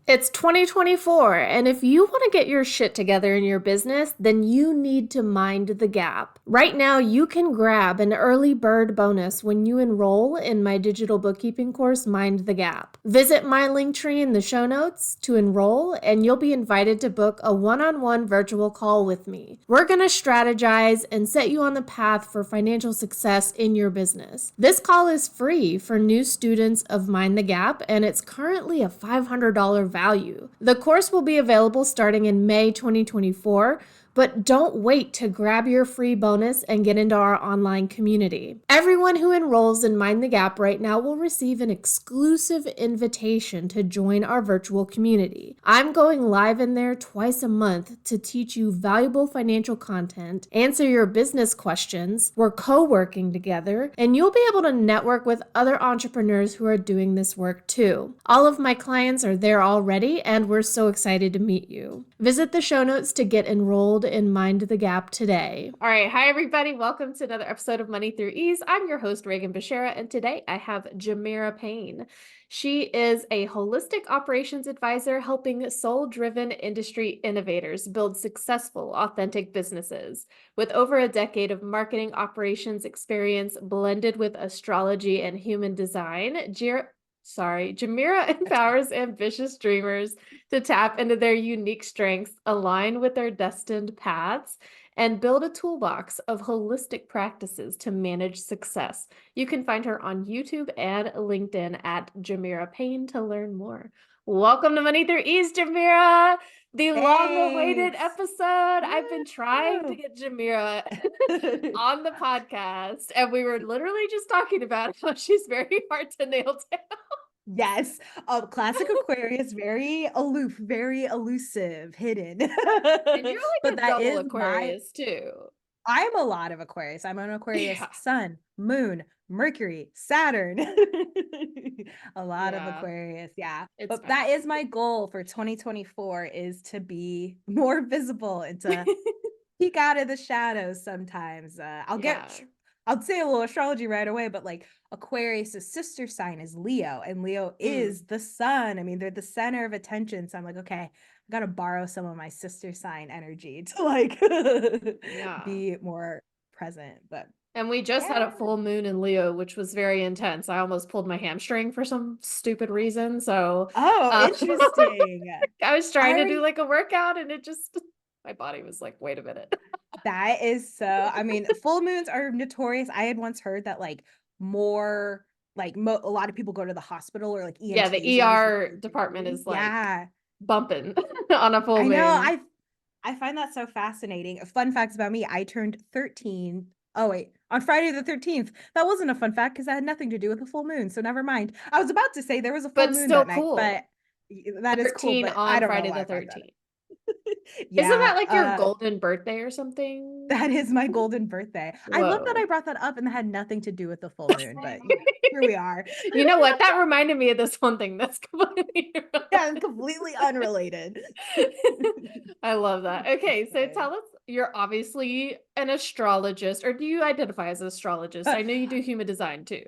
It's 2024, and if you want to get your shit together in your business, then you need to mind the gap. Right now, you can grab an early bird bonus when you enroll in my digital bookkeeping course, Mind the Gap. Visit my link tree in the show notes to enroll, and you'll be invited to book a one-on-one virtual call with me. We're going to strategize and set you on the path for financial success in your business. This call is free for new students of Mind the Gap, and it's currently a $500 value. The course will be available starting in May 2024, but don't wait to grab your free bonus and get into our online community. Everyone who enrolls in Mind the Gap right now will receive an exclusive invitation to join our virtual community. I'm going live in there twice a month to teach you valuable financial content, answer your business questions, we're co-working together, and you'll be able to network with other entrepreneurs who are doing this work too. All of my clients are there already, and we're so excited to meet you. Visit the show notes to get enrolled in Mind the Gap today. All right. Hi, everybody. Welcome to another episode of Money Through Ease. I'm your host, Reagan Bashara, and today I have Jemira Payne. She is a holistic operations advisor helping soul-driven industry innovators build successful, authentic businesses. With over a decade of marketing operations experience blended with astrology and human design, Jemira empowers ambitious dreamers to tap into their unique strengths, align with their destined paths, and build a toolbox of holistic practices to manage success. You can find her on YouTube and LinkedIn at Jemira Payne to learn more. Welcome to Money Through Ease, Jemira, the long-awaited episode. I've been trying to get Jemira on the podcast, and we were literally just talking about how she's very hard to nail down. Yes. Classic Aquarius, very aloof, very elusive, hidden. And you're like but a that double is Aquarius too. I'm a lot of Aquarius. I'm an Aquarius sun, moon, Mercury, Saturn. A lot of Aquarius. Yeah. But that is my goal for 2024 is to be more visible and to peek out of the shadows sometimes. I'll say a little astrology right away, but like Aquarius' sister sign is Leo, and Leo is the sun. I mean, they're the center of attention. So I'm like, okay, I gotta borrow some of my sister sign energy to like be more present. And we just had a full moon in Leo, which was very intense. I almost pulled my hamstring for some stupid reason. So interesting. I was trying to do like a workout, and my body was like, wait a minute. That is so, I mean, full moons are notorious. I had once heard that like more like a lot of people go to the hospital or like EMTs. Yeah, the ER department is like bumping on a full moon. I know. I find that so fascinating. Fun facts about me. I turned 13. Oh, wait. On Friday the 13th. That wasn't a fun fact because that had nothing to do with the full moon. So never mind. I was about to say there was a full moon that night. But that is cool. But I don't Friday know why the 13th. Yeah, isn't that like your golden birthday or something? That is my golden birthday. Whoa. I love that I brought that up and that had nothing to do with the full moon, but here we are. You know what? That reminded me of this one thing that's completely unrelated. I love that. Okay, so tell us, you're obviously an astrologist, or do you identify as an astrologist? I know you do human design too.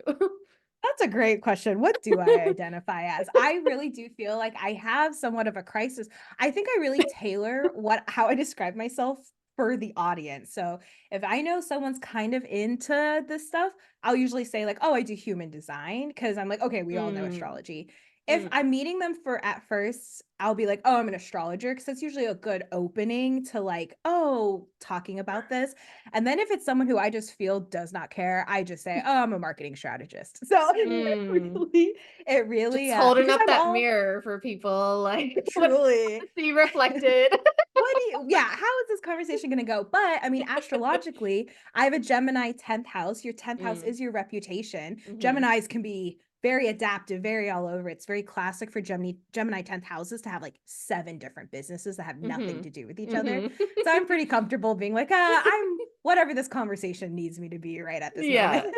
That's a great question. What do I identify as? I really do feel like I have somewhat of a crisis. I think I really tailor how I describe myself for the audience. So if I know someone's kind of into this stuff, I'll usually say like, oh, I do human design because I'm like, okay, we all know astrology. If I'm meeting them at first, I'll be like, oh, I'm an astrologer, because that's usually a good opening to like, oh, talking about this. And then if it's someone who I just feel does not care, I just say, oh, I'm a marketing strategist. So it really just holding up that mirror for people, like truly see reflected. How is this conversation going to go? But I mean, astrologically, I have a Gemini 10th house. Your 10th house is your reputation. Geminis can be very adaptive, very all over. It's very classic for Gemini 10th houses to have like 7 different businesses that have nothing to do with each other. So I'm pretty comfortable being like, I'm whatever this conversation needs me to be right at this moment.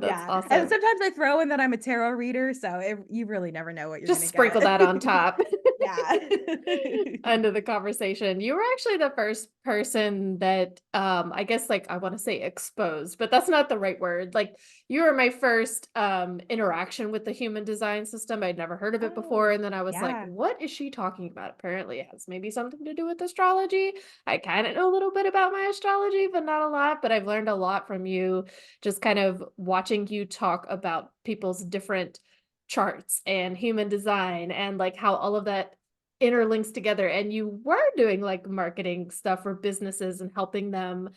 That's awesome. And sometimes I throw in that I'm a tarot reader, so you really never know what you're just sprinkle that on top. Yeah. End of the conversation. You were actually the first person that I guess like I want to say exposed, but that's not the right word. Like you were my first interaction with the human design system. I'd never heard of it before. Oh, And then I was like, yeah. what is she talking about? Apparently it has maybe something to do with astrology. I kind of know a little bit about my astrology, but not a lot. But I've learned a lot from you just kind of watching you talk about people's different charts and human design and like how all of that interlinks together, and you were doing like marketing stuff for businesses and helping them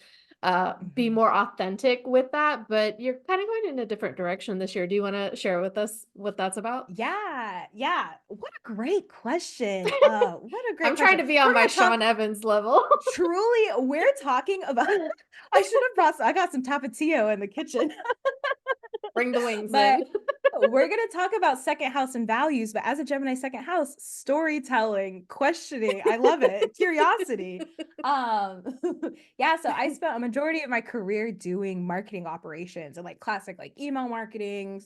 be Mhm. more authentic with that, but you're kind of going in a different direction this year. Do you want to share with us what that's about? Yeah, yeah. What a great question. What a great I'm trying question. to be on We're my gonna talk Sean Evans level. truly, we're talking about I should have brought I got some tapatio in the kitchen. Bring the wings But in. we're going to talk about second house and values, but as a Gemini second house, storytelling, questioning, I love it. Curiosity. Um yeah, so I spent a majority of my career doing marketing operations and like classic like email marketing,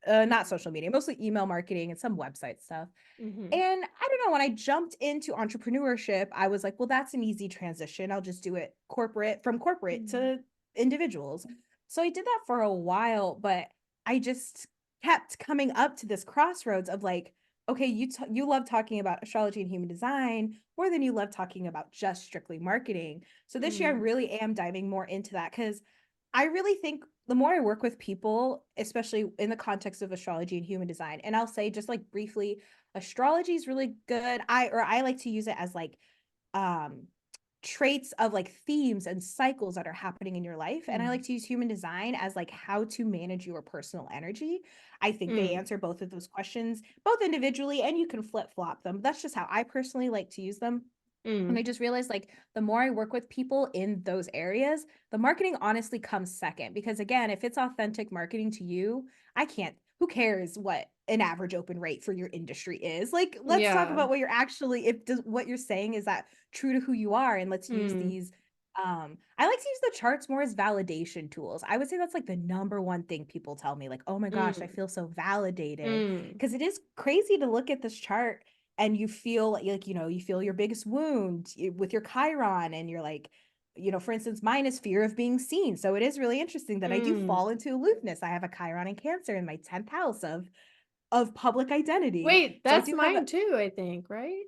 not social media, mostly email marketing and some website stuff. Hmm. And I don't know, when I jumped into entrepreneurship, I was like, well, that's an easy transition. I'll just do it from corporate Mm. to individuals. So I did that for a while, but I just kept coming up to this crossroads of like, okay, you love talking about astrology and human design more than you love talking about just strictly marketing. So this year I Mm. really am diving more into that because I really think the more I work with people, especially in the context of astrology and human design, and I'll say just like briefly, astrology is really good. I like to use it as like um traits of like themes and cycles that are happening in your life. And I Mm. like to use human design as like how to manage your personal energy. I think they Mm. answer both of those questions, both individually, and you can flip flop them. That's just how I personally like to use them. And I Mm. just realized like the more I work with people in those areas, the marketing honestly comes second. Because again, if it's authentic marketing to you, I can't, who cares what an average open rate for your industry is? Like, let's talk Yeah. about what you're actually, if does, what you're saying is that true to who you are. And let's use Mm. these. I like to use the charts more as validation tools. I would say that's like the number one thing people tell me, like, oh my gosh, I Mm. feel so validated. Mm. Because it is crazy to look at this chart and you feel like you feel your biggest wound with your chiron and you're like for instance mine is fear of being seen, so it is really interesting that I do Mm. fall into aloofness. I have a chiron in Cancer in my 10th house of public identity, Wait, so I that's do have a mine too, I think, right?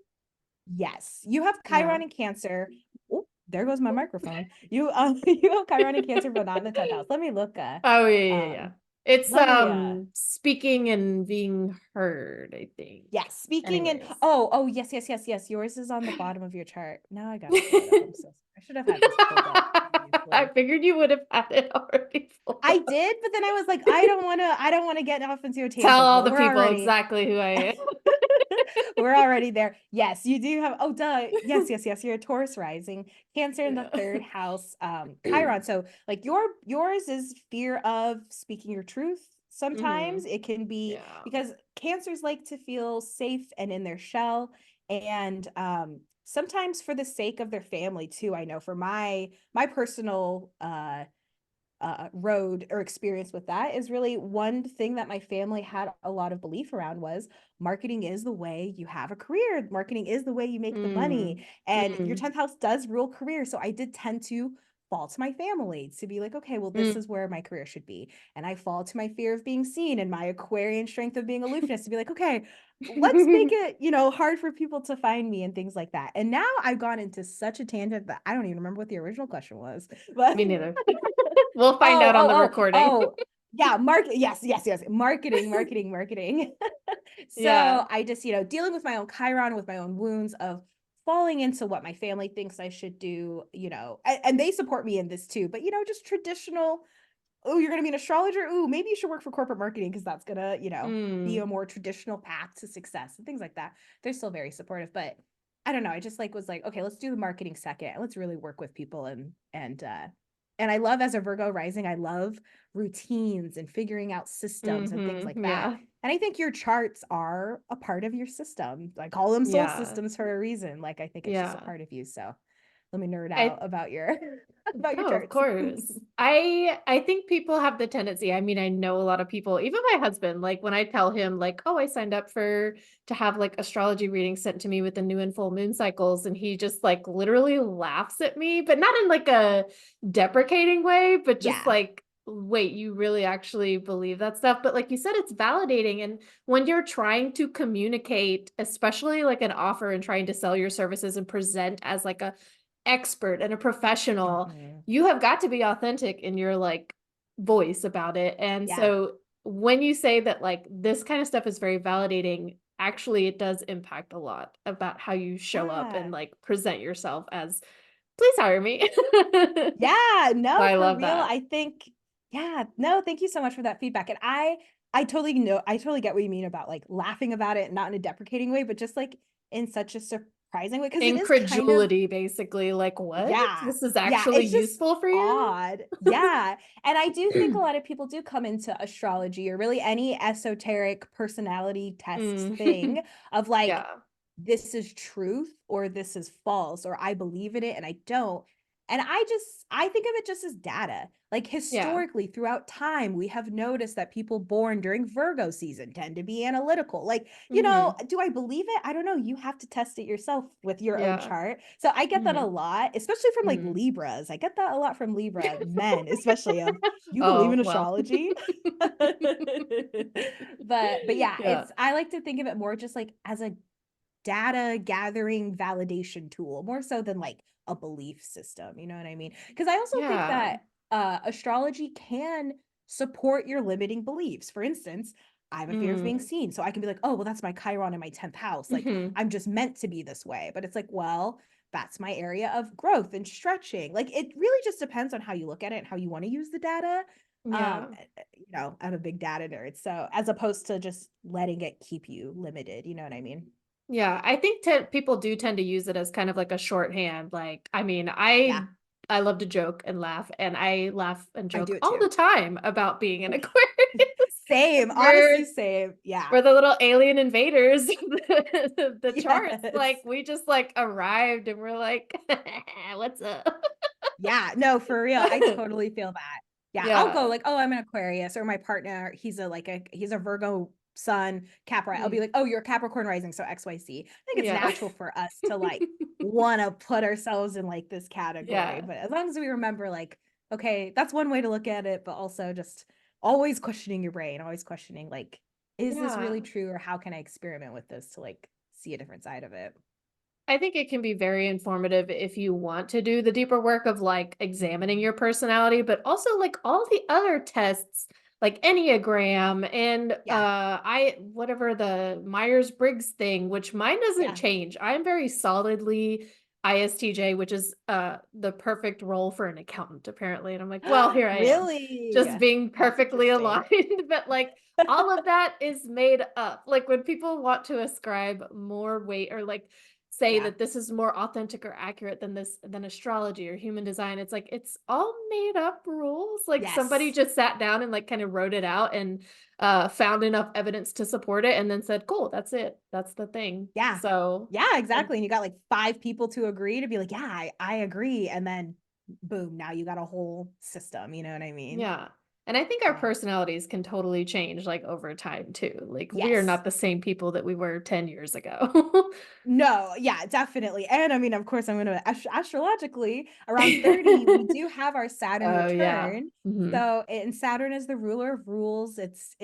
yes, you have Yeah. chiron in Cancer. Oh, there goes my microphone. You you have chiron in Cancer but not in the 10th house. Let me look Oh, yeah, yeah, yeah. um It's, let me speaking and being heard, I think. yes, speaking and Anyways. oh, yes, yes, yes, yes. Yours is on the bottom of your chart. Now I gotta pull it up. I'm so sorry. I should have had this pulled up I previously. figured you would have had it already pulled I up. did, but then I was like, I don't want to get off into a Tell tangent, all but the we're people already exactly who I am. we're already there. Yes, you do have oh duh. Yes, yes, yes. You're a Taurus rising, Cancer in the Yeah. third house, Chiron. So like yours is fear of speaking your truth. Sometimes Mhm. it can be Yeah. because Cancers like to feel safe and in their shell. And sometimes for the sake of their family too. I know for my personal road or experience with that is really one thing that my family had a lot of belief around was marketing is the way you have a career. Marketing is the way you make the money. Mm. And your Mm. 10th house does rule career. So I did tend to fall to my family to be like, okay, well, this Mm. is where my career should be. And I fall to my fear of being seen and my Aquarian strength of being aloofness to be like, okay, let's make it, hard for people to find me and things like that. And now I've gone into such a tangent that I don't even remember what the original question was. But Me neither. We'll find Oh, out on oh, the oh, recording. oh. Yeah, yes, yes, yes. Marketing, marketing, marketing. Yeah. So I just, dealing with my own Chiron, with my own wounds of falling into what my family thinks I should do, and they support me in this too, but just traditional, oh, you're gonna be an astrologer. Ooh, maybe you should work for corporate marketing because that's gonna, be Mm. a more traditional path to success and things like that. They're still very supportive, but I don't know. I just like was like, okay, let's do the marketing second. Let's really work with people and I love as a Virgo rising, I love routines and figuring out systems and things Mhm. like that. Yeah. And I think your charts are a part of your system. I call them soul Yeah. systems for a reason. Like I think it's just a Yeah. part of you. So let me nerd out I about your about your Oh, of charts. course. I think people have the tendency. I mean, I know a lot of people, even my husband, like when I tell him like, "Oh, I signed up for to have like astrology readings sent to me with the new and full moon cycles," and he just like literally laughs at me, but not in like a deprecating way, but just Yeah. like, "Wait, you really actually believe that stuff?" But like you said, it's validating, and when you're trying to communicate, especially like an offer and trying to sell your services and present as like a expert and a professional, Mhm. you have got to be authentic in your like voice about it. And Yeah. so when you say that like this kind of stuff is very validating, actually it does impact a lot about how you show up and Yeah. like present yourself as please hire me. Yeah, So no, I for love real. that. I think, yeah, no, thank you so much for that feedback. And I totally know, I totally get what you mean about like laughing about it, not in a deprecating way, but just like in such a surprising way, because it is kind of, Incredulity, basically, like, what? yeah. This is Yeah, actually it's just useful for you? odd. Yeah. And I do think a lot of people do come into astrology or really any esoteric personality test Mm. thing of like, Yeah. this is truth or this is false or I believe in it and I don't. And I think of it just as data. Like Yeah. historically throughout time, we have noticed that people born during Virgo season tend to be analytical. Like, Hmm. do I believe it? I don't know. You have to test it yourself with your own Yeah. chart. So I get that a Hmm. lot, especially from like Hmm. Libras. I get that a lot from Libra men, especially of you believe Oh, in well. astrology. But yeah, Yeah. it's I like to think of it more just like as a data gathering validation tool more so than like a belief system, you know what I mean? Because I also think Yeah. that astrology can support your limiting beliefs. For instance, I have a fear of being Mm. seen, so I can be like, oh well, that's my Chiron in my 10th house, like Mhm. I'm just meant to be this way. But it's like, well, that's my area of growth and stretching. Like it really just depends on how you look at it and how you want to use the data. Yeah. I'm a big data nerd, so as opposed to just letting it keep you limited, you know what I mean? Yeah, I think people do tend to use it as kind of like a shorthand. Like, I mean, Yeah, I love to joke and laugh, and I laugh and I do joke it all too. the time about being an Aquarius. Same, We're honestly, same. Yeah. we're the little alien invaders of the charts. Like, Yes. we just like arrived and we're like, what's up? Yeah, no, for real. I totally feel that. Yeah, I'll go Yeah. like, "Oh, I'm an Aquarius," or my partner, he's a Virgo sun, Capri. I'll be Mm. like, "Oh, you're Capricorn rising, so XYZ." I think it's Yeah. natural for us to like wanna put ourselves in like this category, Yeah. but as long as we remember like, okay, that's one way to look at it, but also just always questioning your brain, always questioning like, is this really Yeah. true or how can I experiment with this to like see a different side of it? I think it can be very informative if you want to do the deeper work of like examining Mhm. your personality, but also like all the other tests like Enneagram and Yeah. I whatever the Myers-Briggs thing, which mine doesn't Yeah. change. I'm very solidly ISTJ, which is the perfect role for an accountant apparently. And I'm like, well, here I am. Really? Just being That's perfectly interesting. aligned, but like all of that is made up. Like when people want to ascribe more weight or like say Yeah. that this is more authentic or accurate than astrology or human design, it's like it's all made up rules. Like somebody Yes. just sat down and like kind of wrote it out and found enough evidence to support it and then said, cool, that's it, that's the thing. Yeah. So Yeah, and exactly. And you got like 5 people to agree to be like, "Yeah, I agree." And then boom, now you got a whole system, you know what I mean? yeah. And I think our Yeah. personalities can totally change like over time too. Like we are Yes. not the same people that we were 10 years ago. No, yeah, definitely. And I mean, of course, I'm gonna astrologically around 30, we do have our Saturn Oh yeah. return. Hmm. So, and Saturn is the ruler of rules. It's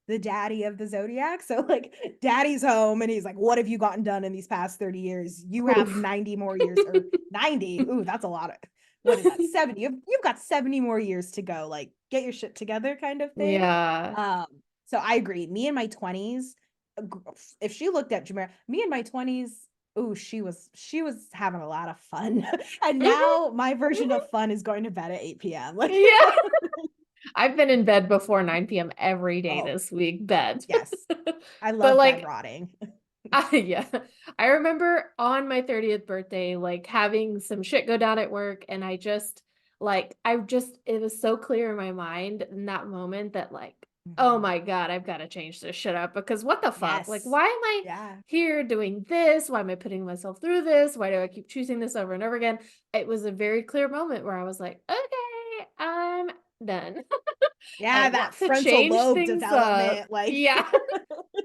the daddy of the zodiac. So, like, daddy's home, and he's like, "What have you gotten done in these past 30 years? You have Oof. 90 more years, or 90. Ooh, that's a lot of. What is that? 70. You've got 70 more years to go. Like, get your shit together, kind of thing. Yeah. Um, so I agree. Me in my 20s, if she looked at Jemira, me in my 20s, oh, she was having a lot of fun. And Mhm, now my version mhm. of fun is going to bed at 8 p.m. Like, Yeah. I've been in bed before 9 PM every day oh, this week, bed. yes. I But, love bed like, rotting. yeah. I remember on my 30th birthday, like, having some shit go down at work, and I just it was so clear in my mind in that moment that, like, oh Mhm. my God, I've got to change this shit up because what the fuck? Like, Yes. why am I Yeah. here doing this? Why am I putting myself through this? Why do I keep choosing this over and over again? It was a very clear moment where I was like, okay, I'm done. I Yeah, that want to frontal change lobe things up. development, like Yeah.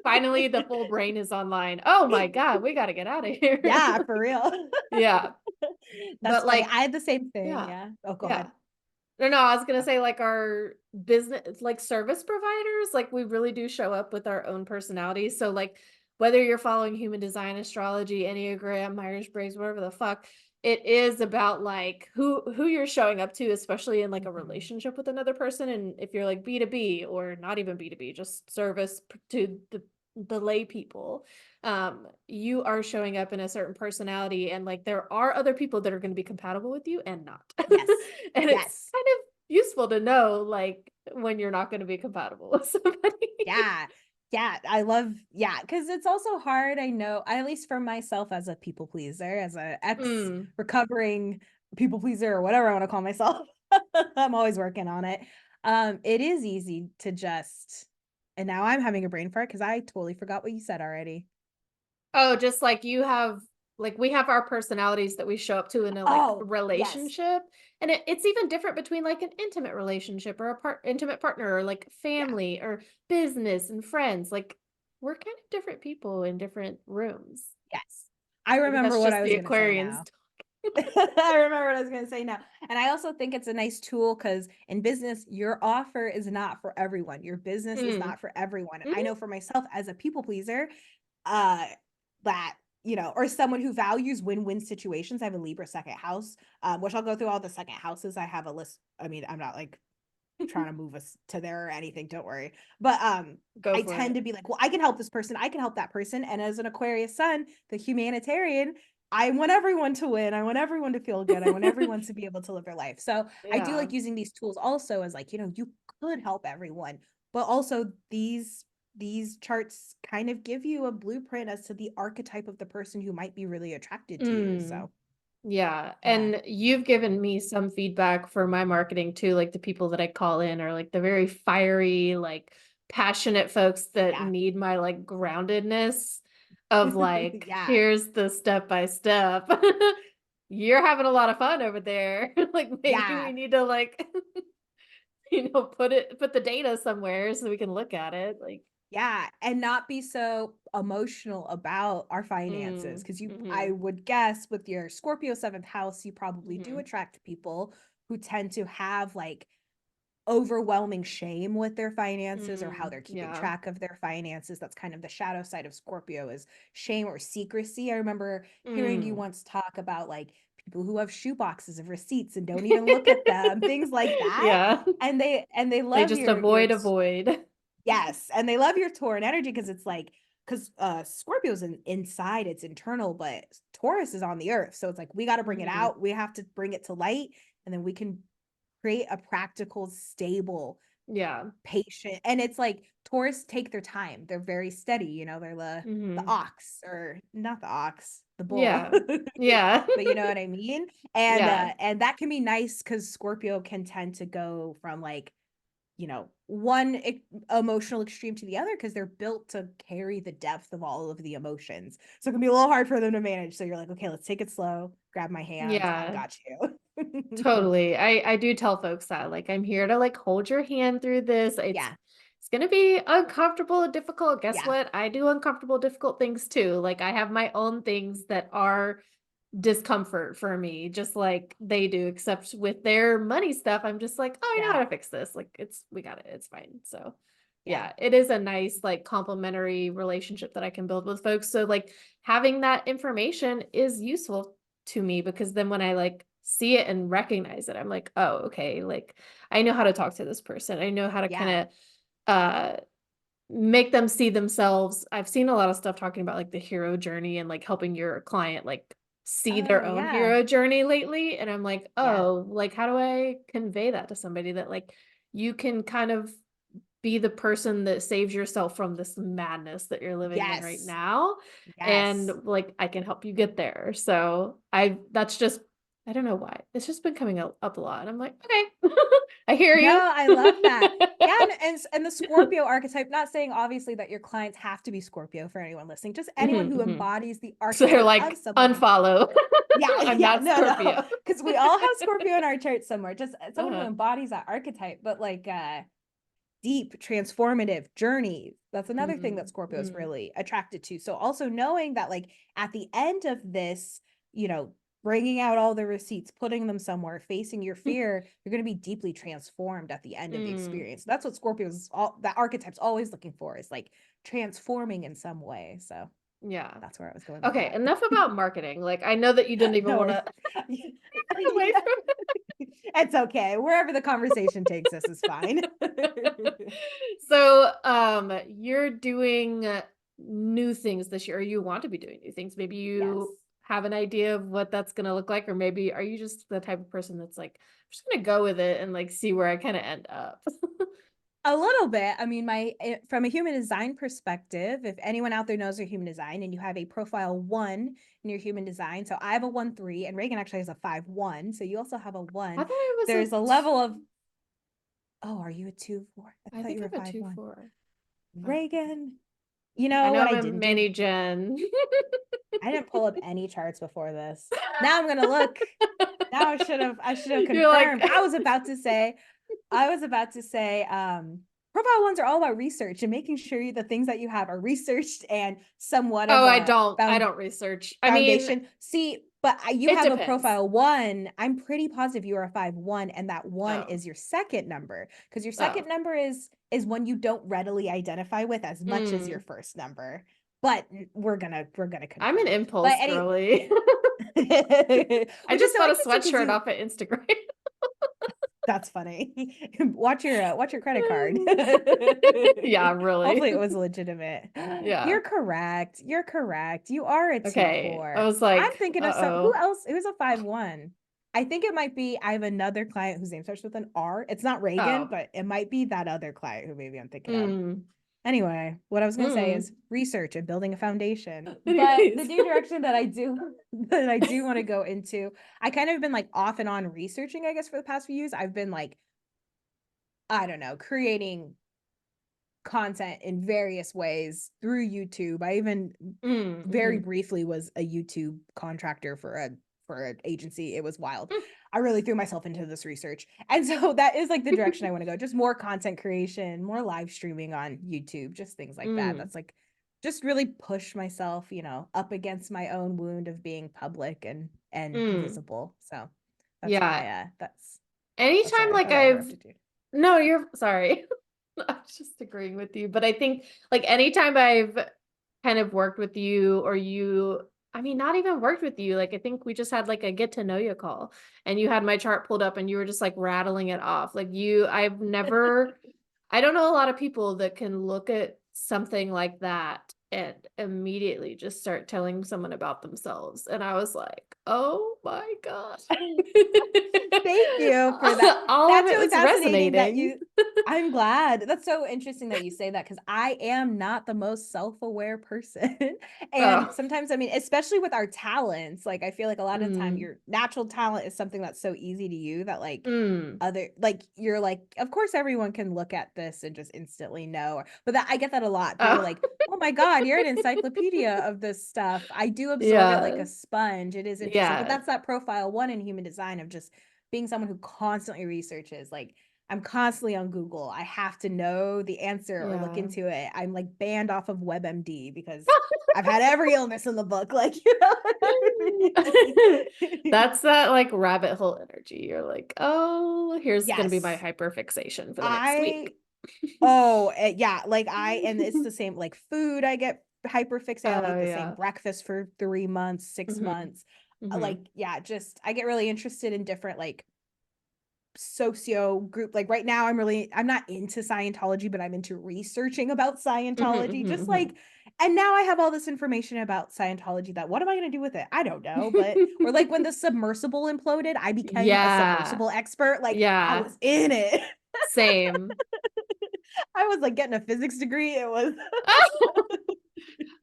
Finally, the full brain is online. Oh my God, we got to get out of here. Yeah, for real. Yeah. That's But funny. like, I had the same thing, yeah. yeah. Oh, go Yeah. ahead. No, I was gonna say like our business, like service providers, like we really do show up with our own personalities. So like whether you're following human design, astrology, Enneagram, Myers-Briggs, whatever the fuck, it is about like who you're showing up to, especially in like a Mhm. relationship with another person. And if you're like B2B or not even B2B, just to the lay people, you are showing up in a certain personality and like there are other people that are going to be compatible with you and not. Yes. And it's Yes. kind of useful to know like when you're not going to be compatible with somebody. Yeah. Yeah, I love yeah, because it's also hard, I know, at least for myself as a people pleaser, as a ex Mm. recovering people pleaser or whatever I want to call myself. I'm always working on it. It is easy to just and now I'm having a brain fart because I totally forgot what you said already. Oh, just like you have like we have our personalities that we show up to in a like Oh, yes. relationship. And it's even different between like an intimate relationship or a intimate partner or like Yeah. family or business and friends. Like we're kind of different people in different rooms. Yes. I Maybe remember that's what just I was the gonna say Aquarians. now. I remember what I was gonna say now. And I also think it's a nice tool because in business, your offer is not for everyone. Your business is Mm. not for everyone. And I Mhm. know for myself as a people pleaser, uh, that or someone who values win-win situations. I have a Libra second house, which I'll go through all the second houses. I have a list. I mean, I'm not like trying to move us to there or anything, don't worry. But Go I for tend it. to be like, well, I can help this person, I can help that person. And as an Aquarius sun, the humanitarian, I want everyone to win. I want everyone to feel good. I want everyone to be able to live their life. So I do Yeah. like using these tools also as like, you could help everyone, but also these charts kind of give you a blueprint as to the archetype of the person who might be really attracted to you. Mm. So Yeah, yeah. and you've given me some feedback for my marketing too, like the people that I call in are like the very fiery, like passionate folks that Yeah. need my like groundedness of like, Yeah. here's the step by step. You're having a lot of fun over there. Like maybe we Yeah. need to like, put the data somewhere so we can look at it. Like, Yeah, and not be so emotional about our finances because I mm-hmm, would guess with your Scorpio seventh house, you probably do mm-hmm, attract people who tend to have like overwhelming shame with their finances or how they're keeping yeah. track of their finances. That's kind of the shadow side of Scorpio is shame or secrecy. I remember hearing you Mm. once talk about like people who have shoe boxes of receipts and don't even look at them, things like that. Yeah. And they They love just your avoid. yes, and they love your Tauran energy because it's like because Scorpio's inside, it's internal, but Taurus is on the earth. So it's like we got to bring it Mhm. out. We have to bring it to light, and then we can create a practical, stable, Yeah. patient. And it's like Taurus take their time. They're very steady. They're the Mhm. ox or not the ox, the bull. Yeah. Yeah. But you know what I mean? And Yeah. that can be nice because Scorpio can tend to go from like one emotional extreme to the other because they're built to carry the depth of all of the emotions. So it can be a little hard for them to manage. So you're like, okay, let's take it slow, grab my hand, I've Yeah. got you. Totally. I do tell folks that like I'm here to like hold your hand through this. Yeah. It's going to be uncomfortable and difficult. Guess Yeah. what? I do uncomfortable difficult things too. Like I have my own things that are discomfort for me, just like they do, except with their money stuff, I'm just like, oh, I know Yeah. how to fix this. Like we got it. It's fine. So Yeah. yeah, it is a nice, like complementary relationship that I can build with folks. So like having that information is useful to me because then when I like see it and recognize it, I'm like, oh, okay, like I know how to talk to this person. I know how to kind Yeah. of uh make them see themselves. I've seen a lot of stuff talking about like the hero journey and like helping your client like see their Oh, own yeah. hero journey lately. And I'm like, Yeah. oh, like how do I convey that to somebody that like you can kind of be the person that saves yourself from this madness that you're living in right Yes. now. And Yes. like I can help you get there. So that's just I don't know why. It's just been coming up a lot. And I'm like, okay. I hear No, you. I love that. Yeah, and the Scorpio archetype, not saying obviously that your clients have to be Scorpio for anyone listening, just anyone who embodies the So they're archetype of like, someone. unfollow. Yeah, I'm yeah, not no, Scorpio. because we all have Scorpio in our chart somewhere, just someone who Uh-huh. embodies that archetype, but like deep, transformative journeys. That's another thing that Mm, Scorpio is mm, really attracted to. So also knowing that like at the end of this, you know, bringing out all the receipts, putting them somewhere, facing your fear, you're going to be deeply transformed at the end of the mm. experience. So that's what Scorpio's all that archetype's always looking for, is like transforming in some way. So Yeah. that's where I was going with Okay, that. enough about marketing. Like, I know that you didn't even No want worries. to away It's okay. Wherever the conversation takes us is fine. So, you're doing new things this year, or you want to be doing new things. Maybe Yes. you have an idea of what that's gonna look like, or maybe are you just the type of person that's like, I'm just gonna go with it and like see where I kind of end up. A little bit. I mean, from a human design perspective, if anyone out there knows your human design and you have a profile 1 in your human design, so I have a 1-3 and Reagan actually has a 5-1. So you also have a I 1. thought it was There's a level of, oh, are you a 2-4? I I thought think you were I'm a 5-1. 2-4. Reagan, you I know know what I'm I a didn't do? mini gen. I didn't pull up any charts before this. Now I'm gonna look. Now I should have You're like, confirmed. I was about to say, profile ones are all about research and making sure the things that you have are researched and somewhat of oh, a I don't research. I mean, foundation. See, but you it have a depends. profile 1. I'm pretty positive you are a 5-1, and that 1 Oh, is your second number, because your oh. second number is one you don't readily identify with as much as your Mm. first number. But we're gonna I'm an confirm. But impulse any, girly. which I is just so bought a interesting because sweatshirt you, off of Instagram. that's funny. Watch your credit card. Yeah, really. Hopefully it was legitimate. Yeah. You're correct. You're correct. You are a two Okay. I four. was I'm like, thinking of who uh-oh. else? Who's a 5-1? I think it might be, I have another client whose name starts with an R. It's not Reagan, Oh. but it might be that other client who maybe I'm thinking of. Mm. Anyway, what I was going to say is Mm. research and building a foundation. But the Anyways. new direction that I do want to go into, I kind of been like off and on researching, I guess, for the past few years. I've been like, I don't know, creating content in various ways through YouTube. I even Mm, very mhm. briefly was a YouTube contractor for an agency. It was wild. I really threw myself into this research. And so that is like the direction I want to go. Just more content creation, more live streaming on YouTube, just things like that. Mm, That's like just really push myself, up against my own wound of being public and mm. visible. So Yeah. oh Anytime sorry, I like thought I I've interrupted you. no, you're sorry. I was just agreeing with you, but I think like anytime I've kind of worked with you or you, I mean, not even worked with you, like I think we just had like a get to know you call and you had my chart pulled up and you were just like rattling it off. Like I've never, I don't know a lot of people that can look at something like that and immediately just start telling someone about themselves. And I was like, oh my God. Thank you for that. All of That's it really was fascinating that resonating. you, I'm glad. That's so interesting that you say that, because I am not the most self-aware person. And Oh. sometimes, I mean, especially with our talents, like I feel like a lot of the time Mm, your natural talent is something that's so easy to you that like mm. you're like, of course everyone can look at this and just instantly know. But that, I get that a lot. People are Oh. like, oh my God, you're an encyclopedia of this stuff. I do absorb it like Yeah. a sponge. It is interesting. But Yeah. that's that profile 1 in human design of just being someone who constantly researches. Like I'm constantly on Google. I have to know the answer or look Yeah. into it. I'm like banned off of WebMD because I've had every illness in the book. Like, you know what I mean? That's that like rabbit hole energy. You're like, oh, here's gonna be my Yes. hyperfixation for the next I week. Oh, yeah, like and it's the same like food. I get hyper fixated. I'll eat Oh the same yeah. breakfast for 3 months, six Hmm. months. Hmm. Like, yeah, just I get really interested in different like socio group. Like right now, I'm not into Scientology, but I'm into researching about Hmm. Scientology. Just Hmm. like, and now I have all this information about Scientology that what am I gonna do with it? I don't know. But or like when the submersible imploded, I became a Yeah. submersible expert. Like I Yeah. was in it. Same. I was like getting a physics degree. It was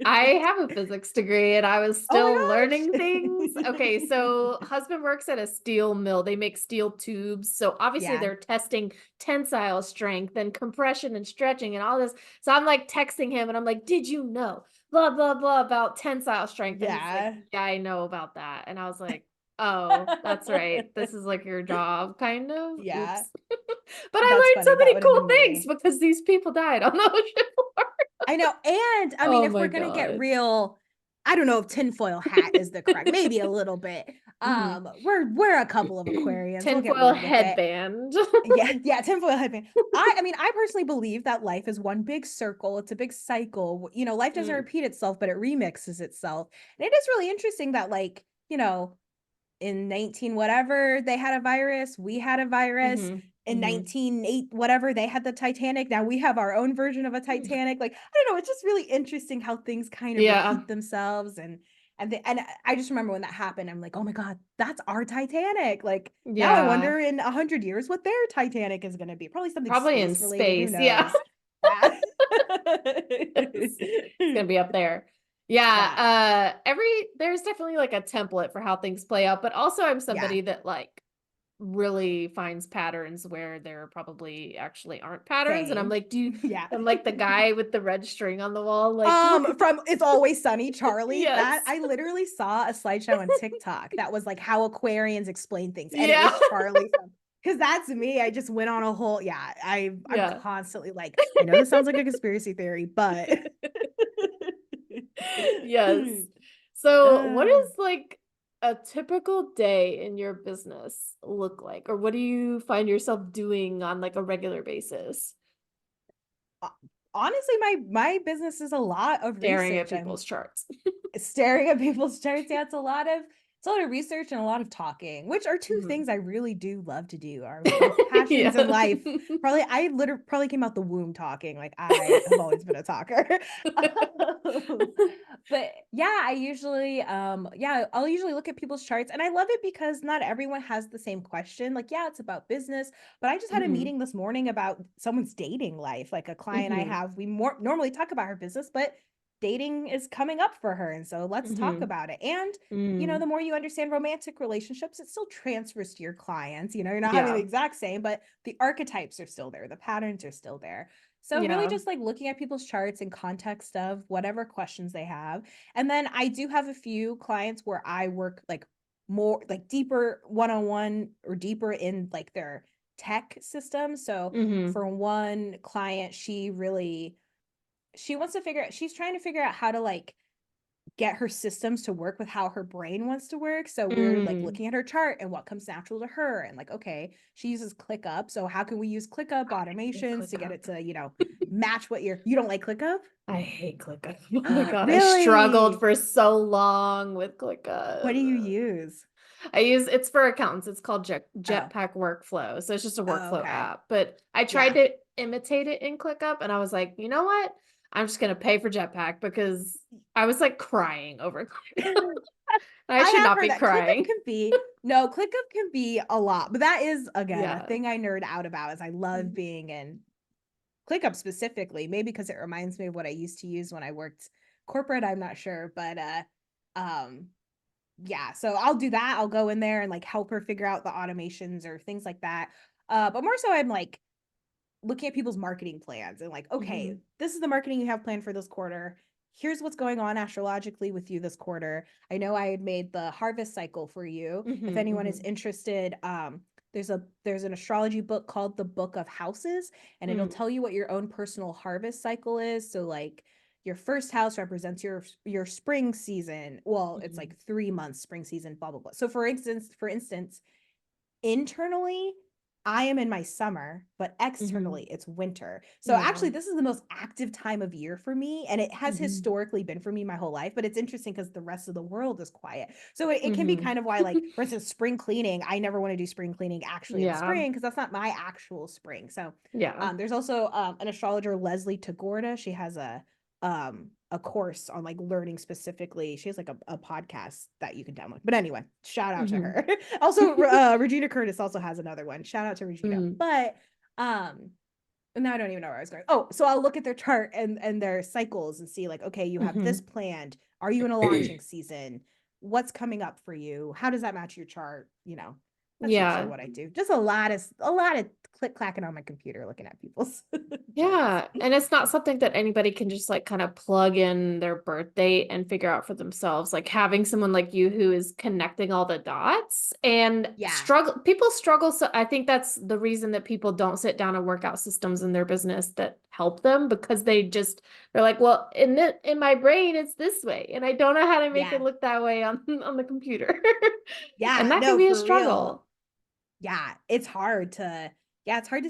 I have a physics degree and I was Oh still my learning things. Okay, so gosh. husband works at a steel mill. They make steel tubes. So obviously Yeah. they're testing tensile strength and compression and stretching and all this. So I'm like texting him and I'm like, "Did you know blah blah blah about tensile strength?" And he's like, Yeah. "Yeah, I know about that." And I was like, "Oh, that's right. This is like your job kind of. Yeah. Oops." But I That's learned funny. so That many would have cool been things me. because these people died on the ocean floor. I know. And I mean, Oh if my we're gonna get god. real, I don't know if tinfoil hat is the correct, maybe a little bit. Mhm. We're a couple of Aquarians. We'll get Tinfoil weird with it. headband. Yeah, yeah, tinfoil headband. I mean, I personally believe that life is one big circle. It's a big cycle. You know, life doesn't Mm, repeat itself, but it remixes itself. And it is really interesting that, like, you know, in 19 whatever they had a virus, we had a virus. mhm, In mhm. 1908 whatever they had the Titanic, now we have our own version of a Titanic. Like, I don't know, it's just really interesting how things kind of Yeah, repeat themselves. And I just remember when that happened, I'm like, oh my god, that's our Titanic. Like, now I yeah. wonder in 100 years what their Titanic is going to be. Probably something Probably in space related, who space, yeah. knows. Yeah. Yes. It's gonna be up there. Yeah, Yeah. there's definitely, like, a template for how things play out, but also I'm Yeah. somebody that, like, really finds patterns where there probably actually aren't patterns, and I'm Same. like, "Do you" Yeah. I'm like the guy with the red string on the wall, like, "Look at From It's Always Sunny, Charlie, that Yes. I literally saw a slideshow on TikTok that was like how Aquarians explain things, and it Yeah. was Charlie from, because that's me. I just went on a whole, yeah, I'm Yeah. constantly like, I know this sounds like a conspiracy theory, but Yes. So, what uh, is like a typical day in your business look like? Or what do you find yourself doing on like a regular basis? ho honestly, my business is a lot of Staring at research. people's charts. Staring at people's charts, yeah, it's a lot of research and a lot of talking, which are two Mhm. things I really do love to do, are my passions in Yeah. life. Probably I literally probably came out the womb talking, like, I have always been a talker. But yeah, yeah, I'll usually look at people's charts, and I love it because not everyone has the same question. Like, yeah, it's about business, but I just had a Mhm. meeting this morning about someone's dating life. Like, a client I Mhm. have, we more normally talk about her business, but dating is coming up for her, and so let's talk Mhm. about it. And Mm. the more you understand romantic relationships, it still transfers to your clients. You're not having the Yeah. exact same, but the archetypes are still there, the patterns are still there. So really Yeah. just like looking at people's charts in context of whatever questions they have. And then I do have a few clients where I work like more like deeper one-on-one, or deeper in like their tech system. So Mhm. for one client, she wants to figure out, she's trying to figure out how to like get her systems to work with how her brain wants to work. So we're like Mm. looking at her chart and what comes natural to her, and like, okay, she uses ClickUp, so how can we use ClickUp Hate automations to get it ClickUp. to, match what you don't like ClickUp? I hate ClickUp. Oh my god, I struggled Really? for so long with What do you ClickUp. use? It's for accountants. It's called Oh. Jetpack Workflow. So it's just a Oh, workflow okay. app. But I tried Yeah. to imitate it in ClickUp and I was like, you know what? I'm just gonna pay for Jetpack because I was like crying over ClickUp. I I should have not heard be that ClickUp crying. can be no, ClickUp can be a lot, but that is again a Yeah. thing I nerd out about, is I love Mm. being in ClickUp specifically, maybe because it reminds me of what I used to use when I worked corporate, I'm not sure, but um yeah, so I'll do that. I'll go in there and like help her figure out the automations or things like that. But more so I'm like looking at people's marketing plans and like, okay, Mhm. this is the marketing you have planned for this quarter. Here's what's going on astrologically with you this quarter. I know I had made the harvest cycle for you. If Mhm. anyone is Mhm. interested, there's an astrology book called The Book of Houses, and it'll Mm. tell you what your own personal harvest cycle is. So like your first house represents your spring season. Well, it's Mhm. like 3 months spring season, blah blah blah. So for instance, internally I am in my summer, but Mhm. externally it's winter. So Yeah. actually this is the most active time of year for me, and it has Mhm. historically been for me my whole life, but it's interesting because the rest of the world is quiet. So it can be Mhm. kind of why, like, for instance, spring cleaning, I never want to do spring cleaning actually in the Yeah. spring because that's not my actual spring. So Yeah. there's also an astrologer, Leslie Tagorda. She has a course on like learning specifically. She has like a podcast that you can download. But anyway, shout out to Mhm. her. Also, Regina Curtis also has another one. Shout out to Regina. Mm. But um And now I don't even know where I was going. Oh, so I'll look at their chart and their cycles and see like, okay, you have this Hmm. planned. Are you in a launching season? What's coming up for you? How does that match your chart? That's usually Yeah. what I do. Just a lot of click clacking on my computer looking at people's charts. Yeah, and it's not something that anybody can just like kind of plug in their birth date and figure out for themselves. Like having someone like you who is connecting all the dots and Yeah. people struggle. So I think that's the reason that people don't sit down and work out systems in their business that help them because they're like, well, in my brain it's this way, and I don't know how to make it Yeah. look that way on on the computer. And Yeah. that can No, be a for real. struggle. Yeah, it's hard to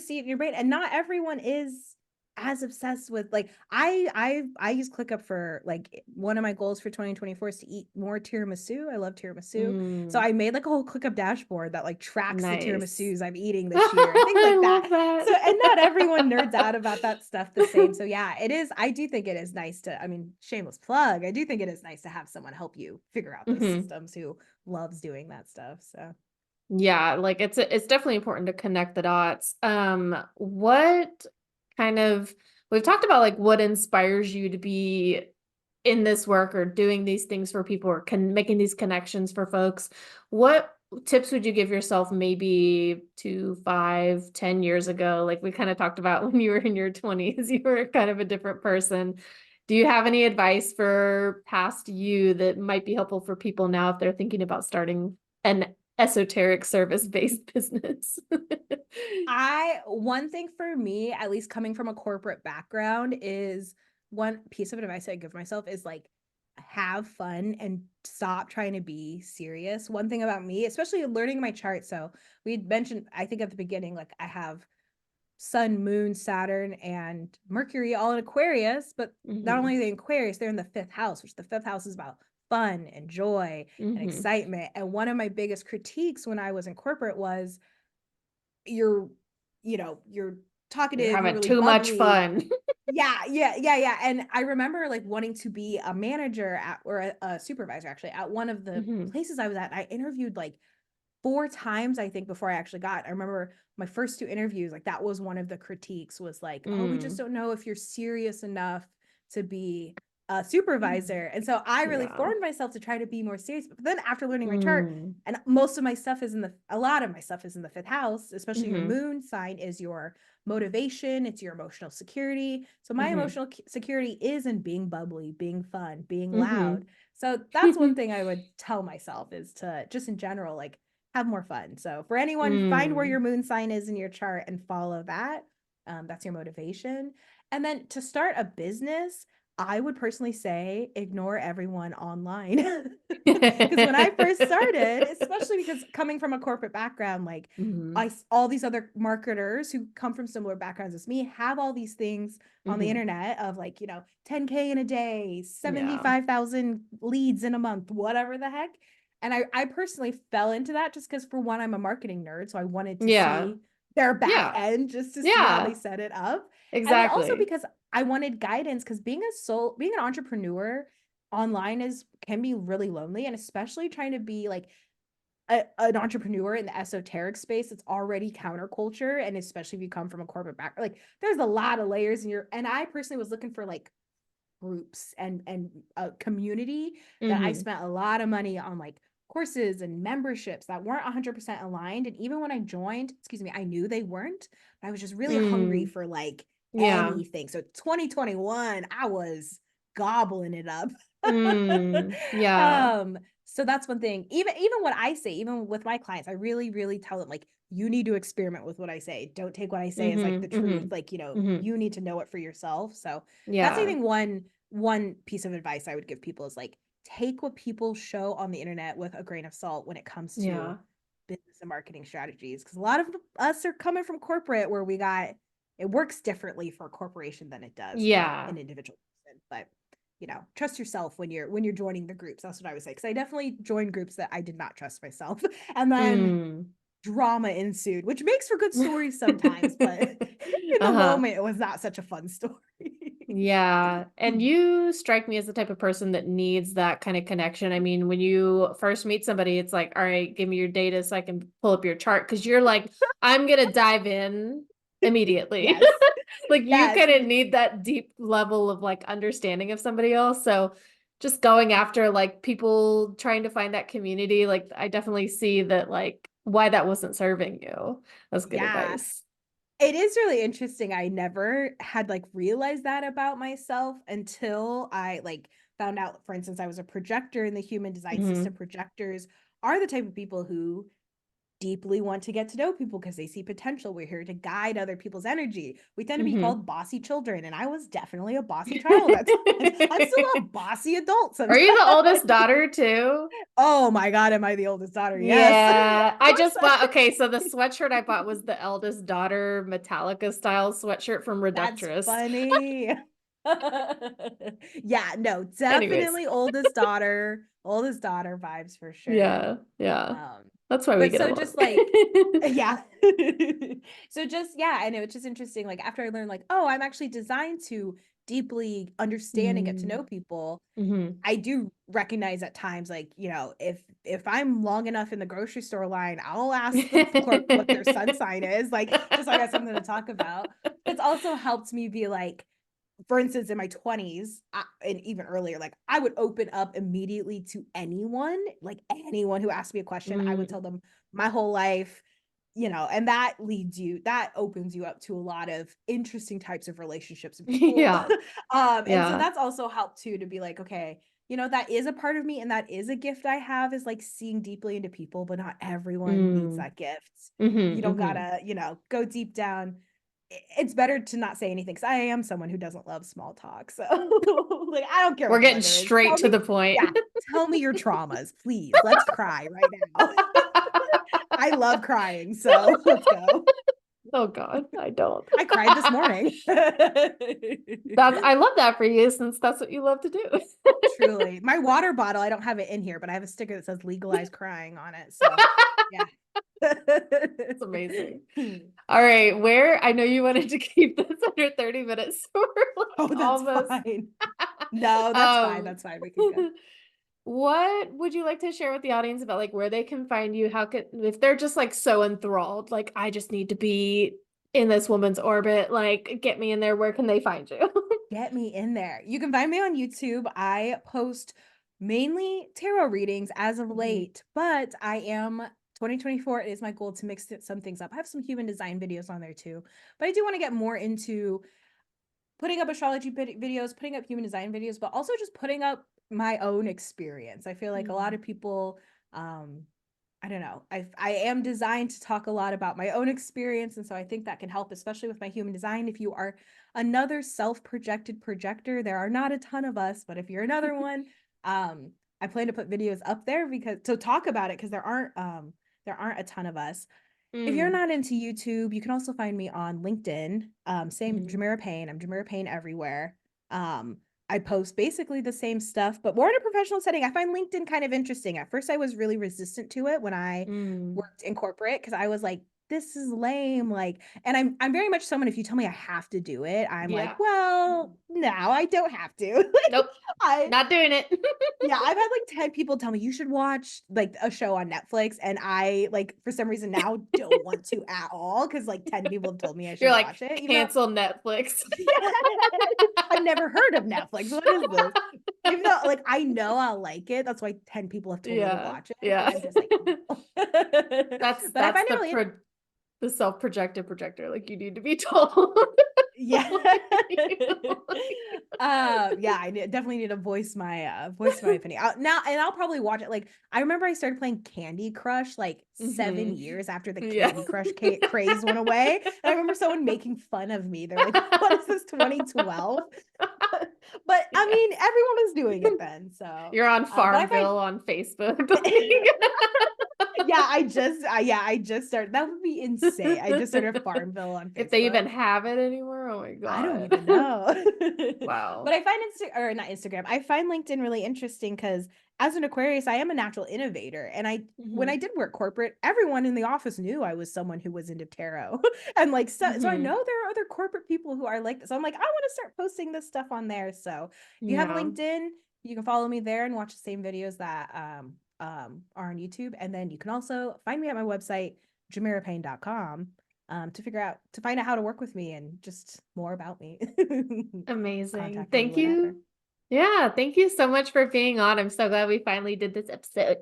see it in your brain. And not everyone is as obsessed with like I use ClickUp for like one of my goals for 2024 is to eat more tiramisu. I love tiramisu. So Mm, I made like a whole ClickUp dashboard that like tracks the nice. tiramisus I'm eating this year and things I like that. love that. So and not everyone nerds out about that stuff the same. So yeah, it is. I do think it is nice to, I mean, shameless plug. I do think it is nice to have someone help you figure out those Hmm. systems who loves doing that stuff. So Yeah, like it's definitely important to connect the dots. What kind of we've talked about like what inspires you to be in this work or doing these things for people or making these connections for folks. What tips would you give yourself maybe 2, 5, 10 years ago? Like we kind of talked about when you were in your 20s, you were kind of a different person. Do you have any advice for past you that might be helpful for people now if they're thinking about starting an esoteric service-based business? one thing for me, at least coming from a corporate background, is one piece of advice I give myself is like have fun and stop trying to be serious. One thing about me, especially learning my chart. So we mentioned, I think at the beginning, like I have Sun, Moon, Saturn, and Mercury all in Aquarius, but not Hmm. only are they in Aquarius, they're in the fifth house, which the fifth house is about fun and joy and Hmm. excitement. And one of my biggest critiques when I was in corporate was you're you're You're talkative, you're having really too much bubbly. fun. Yeah, and I remember like wanting to be a manager at or a supervisor actually at one of the Hmm. places I was at. I interviewed like 4 times I think before I actually got. I remember my first 2 interviews, like that was one of the critiques was like, oh, we just Mm. don't know if you're serious enough to be a supervisor. And so I really Yeah. formed myself to try to be more serious. But then after learning my chart, Mm. and most of my stuff is a lot of my stuff is in the fifth house, especially your Hmm. moon sign is your motivation, it's your emotional security. So my Hmm. emotional security is in being bubbly, being fun, being loud. Hmm. So that's one thing I would tell myself is to just in general, like have more fun. So for anyone, find where Mm. your moon sign is in your chart and follow that. That's your motivation. And then to start a business, I would personally say ignore everyone online. Because when I first started, especially because coming from a corporate background, like Hmm. all these other marketers who come from similar backgrounds as me have all these things on the Hmm. internet of like, 10K in a day, Yeah. 75,000 leads in a month, whatever the heck. And I personally fell into that just because for one, I'm a marketing nerd. So I wanted to Yeah. see their back Yeah. end just to see how they Yeah. set it up. And then also Exactly. because I wanted guidance because being an entrepreneur online is can be really lonely, and especially trying to be like an entrepreneur in the esoteric space, it's already counterculture, and especially if you come from a corporate background, like there's a lot of layers in your. And I personally was looking for like groups and a community that I Hmm. spent a lot of money on like courses and memberships that weren't 100% aligned. And even when I joined, excuse me, I knew they weren't, but I was just really hungry Mm. for like Yeah. anything. So 2021, I was gobbling it up. Mm. Yeah. um so that's one thing. Even what I say, even with my clients, I really really tell them like you need to experiment with what I say. Don't take what I say as like Hmm. the truth. Hmm. Like, Hmm. you need to know it for yourself. So that's, I Yeah. think, one piece of advice I would give people is like take what people show on the internet with a grain of salt when it comes to Yeah. business and marketing strategies, because a lot of us are coming from corporate where we got it works differently for a corporation than it does for Yeah. an individual person. But trust yourself when you're joining the groups. That's what I would say, because I definitely joined groups that I did not trust myself and then Mm. drama ensued, which makes for good stories sometimes, but in the Uh-huh. moment it was not such a fun story. Yeah. And you strike me as the type of person that needs that kind of connection. I mean, when you first meet somebody, it's like, all right, give me your data so I can pull up your chart. Cause you're like, I'm gonna dive in immediately. Yes. Like you Yes. kind of need that deep level of like understanding of somebody else. So just going after like people trying to find that community, like I definitely see that like why that wasn't serving you. That's good Yeah. advice. It is really interesting. I never had like realized that about myself until I like found out, for instance, I was a projector in the human design system. Hmm. Projectors are the type of people who deeply want to get to know people because they see potential. We're here to guide other people's energy. We tend to be Hmm. called bossy children, and I was definitely a bossy child at times. I'm still a bossy adult Are sometimes. you the oldest daughter too? Oh my God, am I the oldest daughter? Yes. Yeah, Of I course just bought, okay, so the sweatshirt I bought was the eldest daughter Metallica style sweatshirt from That's Reductress. funny. Yeah, no, Anyways, definitely oldest daughter vibes for sure. yeah, yeah. Um, That's why we but get so along. just like, yeah. So just, yeah, and it was just interesting. Like after I learned like, oh, I'm actually designed to deeply understand and get to Mm. know people, Hmm. I do recognize at times, like, if I'm long enough in the grocery store line, I'll ask the clerk what their sun sign is, like, just so I got something to talk about. It's also helped me be like, for instance, in my 20s, and even earlier, like I would open up immediately to anyone, like anyone who asked me a question, I would Mm. tell them my whole life, and that opens you up to a lot of interesting types of relationships and people. Yeah, And so yeah. that's also helped too, to be like, okay, that is a part of me, and that is a gift I have, is like seeing deeply into people, but not everyone needs Mm. that gift. Hmm. You don't Hmm. gotta, go deep down. It's better to not say anything, because I am someone who doesn't love small talk. So like, I don't care We're what the getting weather is. straight Tell to me, the point. yeah, tell me your traumas, please. Let's cry right now. I love crying, so let's go. Oh God, I don't. I cried this morning. That's I love that for you since that's what you love to do. Truly. My water bottle, I don't have it in here, but I have a sticker that says legalize crying on it. So, yeah. That's amazing. All right, where I know you wanted to keep this under 30 minutes, so we're Oh, like that's almost. fine. No, that's fine. Um, That's fine. We can go. what would you like to share with the audience about like where they can find you? How could if they're just like so enthralled, like I just need to be in this woman's orbit, like get me in there, where can they find you? Get me in there. You can find me on YouTube. I post mainly tarot readings as of Mhm. late, but I am 2024. It is my goal to mix some things up. I have some human design videos on there too, but I do want to get more into putting up astrology videos, putting up human design videos, but also just putting up my own experience. I feel like a lot Mm. of people, um, I don't know. I am designed to talk a lot about my own experience, and so I think that can help, especially with my human design. If you are another self-projected projector, there are not a ton of us, but if you're another one, um, I plan to put videos up there because to talk about it, because there aren't a ton of us. If you're Mm. not into YouTube, you can also find me on LinkedIn. Same, Mhm. Jemira Payne. I'm Jemira Payne everywhere. Um, I post basically the same stuff, but more in a professional setting. I find LinkedIn kind of interesting. At first, I was really resistant to it when I Mm. worked in corporate, because I was like, this is lame. Like, and I'm very much someone, if you tell me I have to do it, I'm like, Yeah. well, no, I don't have to. Like, Nope. I Not doing it. yeah, I've had like 10 people tell me you should watch like a show on Netflix, and I like for some reason now don't want to at all, because like 10 people have told me I You're should like, watch it, even though cancel Netflix. I've never heard of Netflix. What is this? Even though like I know I'll like it. That's why 10 people have told me to Yeah. watch it, but Yeah. I'm just like, no. But I That's find it really the self-projected projector. Like you need to be told. yeah. Like, Yeah, definitely need to voice my opinion. Now, and I'll probably watch it. Like, I remember I started playing Candy Crush like 7 years after the yeah. Candy Crush craze went away. And I remember someone making fun of me. They're like, what is this, 2012? But I Yeah. mean, everyone was doing it then. So, You're on but I find Farmville on Facebook. yeah, I just started. That would be insane. I just started Farmville on If they Facebook. even have it anymore. Oh my I don't God. even know. Wow. But I find or not Instagram. I find LinkedIn really interesting because as an Aquarius, I am a natural innovator. And when I Hmm. did work corporate, everyone in the office knew I was someone who was into tarot. And like so I Hmm. know there are other corporate people who are like this. So I'm like, I want to start posting this stuff on there. So if you have a Yeah. LinkedIn, you can follow me there and watch the same videos that are on YouTube. And then you can also find me at my website, jamirapayne.com. to find out how to work with me and just more about me. Amazing. Contact me Thank whenever. you. Yeah, thank you so much for being on. I'm so glad we finally did this episode.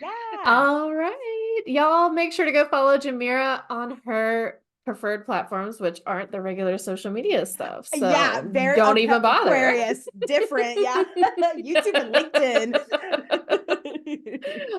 Yeah. All right. Y'all make sure to go follow Jemira on her preferred platforms, which aren't the regular social media stuff. Yeah, So very don't even bother. Aquarius, different. Yeah. YouTube and LinkedIn.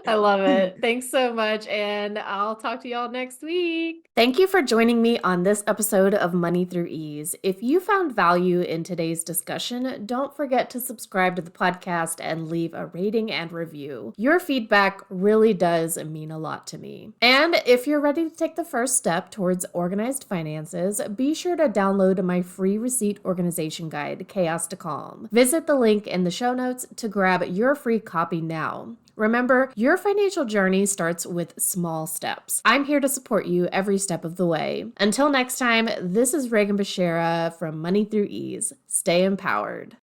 I love it. Thanks so much. And I'll talk to y'all next week. Thank you for joining me on this episode of Money Through Ease. If you found value in today's discussion, don't forget to subscribe to the podcast and leave a rating and review. Your feedback really does mean a lot to me. And if you're ready to take the first step towards organized finances, be sure to download my free receipt organization guide, Chaos to Calm. Visit the link in the show notes to grab your free copy now. Remember, your financial journey starts with small steps. I'm here to support you every step of the way. Until next time, this is Reagan Bashara from Money Through Ease. Stay empowered.